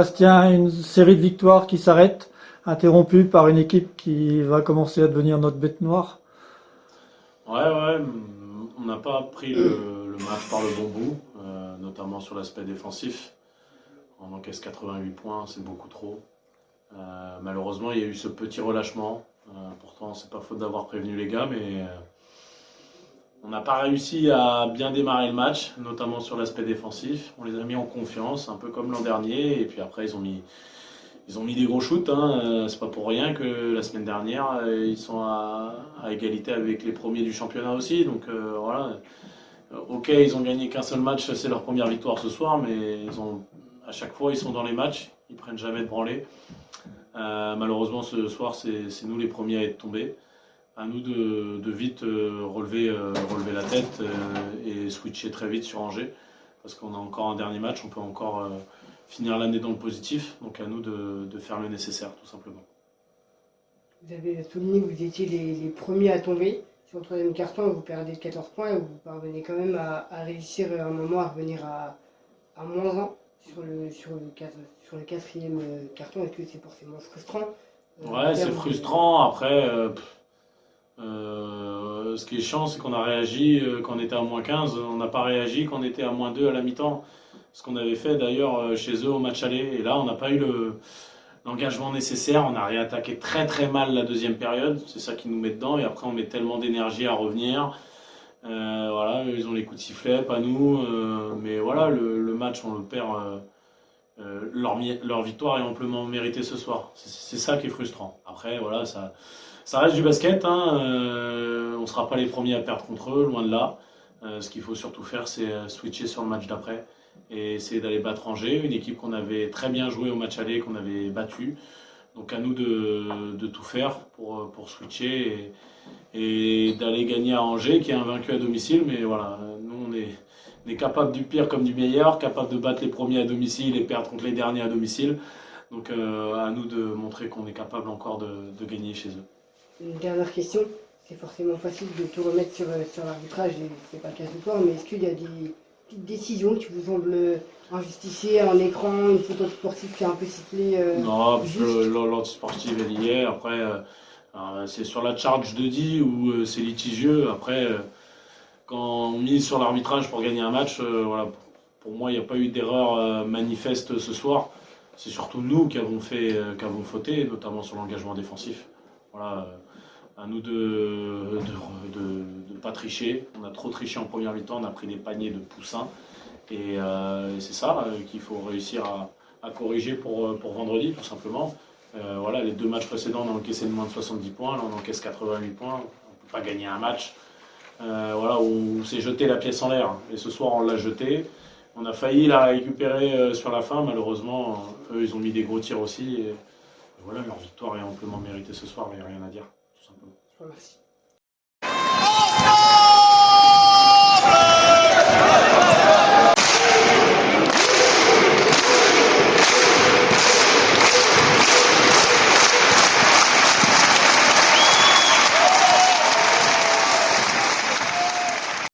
Bastien, une série de victoires qui s'arrête, interrompue par une équipe qui va commencer à devenir notre bête noire. Ouais, on n'a pas pris le match par le bon bout, notamment sur l'aspect défensif. On encaisse 88 points, c'est beaucoup trop. Malheureusement, il y a eu ce petit relâchement. Pourtant, c'est pas faute d'avoir prévenu les gars, mais on n'a pas réussi à bien démarrer le match, notamment sur l'aspect défensif. On les a mis en confiance, un peu comme l'an dernier, et puis après, ils ont mis des gros shoots. Hein. C'est pas pour rien que la semaine dernière, ils sont à égalité avec les premiers du championnat aussi. Donc voilà. Ok, ils ont gagné qu'un seul match, c'est leur première victoire ce soir, mais à chaque fois, ils sont dans les matchs, ils prennent jamais de branlée. Malheureusement, ce soir, c'est nous les premiers à être tombés. À nous de vite relever la tête et switcher très vite sur Angers, parce qu'on a encore un dernier match, on peut encore finir l'année dans le positif, donc à nous de faire le nécessaire, tout simplement. Vous avez souligné que vous étiez les premiers à tomber. Sur le troisième carton, vous perdez 14 points et vous parvenez quand même à réussir à un moment à revenir à moins 1 sur le quatrième carton. Est-ce que c'est forcément frustrant Ouais, c'est frustrant. Après, ce qui est chiant, c'est qu'on a réagi quand on était à moins 15. On n'a pas réagi quand on était à moins 2 à la mi-temps. Ce qu'on avait fait d'ailleurs chez eux au match aller. Et là, on n'a pas eu l'engagement nécessaire. On a réattaqué très très mal la deuxième période. C'est ça qui nous met dedans. Et après, on met tellement d'énergie à revenir. Voilà, ils ont les coups de sifflet, pas nous. Mais voilà, le match, on le perd. Leur victoire est amplement méritée ce soir. C'est ça qui est frustrant. Après, voilà, ça reste du basket. Hein. On ne sera pas les premiers à perdre contre eux, loin de là. Ce qu'il faut surtout faire, c'est switcher sur le match d'après et essayer d'aller battre Angers, une équipe qu'on avait très bien joué au match aller, qu'on avait battu. Donc à nous de tout faire pour switcher et d'aller gagner à Angers, qui est invaincu à domicile. Mais voilà, nous on est capable du pire comme du meilleur, capable de battre les premiers à domicile et perdre contre les derniers à domicile. Donc à nous de montrer qu'on est capable encore de gagner chez eux. Une dernière question. C'est forcément facile de tout remettre sur l'arbitrage et c'est pas le cas ce soir, mais est-ce qu'il y a des petites décisions qui vous semblent injustifiées, un écran, une photo sportive qui est un peu sifflée Non, parce juste que l'antisportive elle y est. Après, c'est sur la charge de dit où c'est litigieux. Après, quand on mise sur l'arbitrage pour gagner un match, voilà, pour moi, il n'y a pas eu d'erreur manifeste ce soir. C'est surtout nous qui avons fauté, notamment sur l'engagement défensif. Voilà, à nous de pas tricher. On a trop triché en première mi-temps, on a pris des paniers de poussins. Et c'est ça qu'il faut réussir à corriger pour vendredi, tout simplement. Voilà, les deux matchs précédents, on a encaissé de moins de 70 points. Là, on encaisse 88 points. On ne peut pas gagner un match. Voilà, où on s'est jeté la pièce en l'air. Et ce soir, on l'a jeté. On a failli la récupérer sur la fin. Malheureusement, eux, ils ont mis des gros tirs aussi. Et voilà, leur victoire est amplement méritée ce soir. Il n'y a rien à dire, tout simplement. Merci.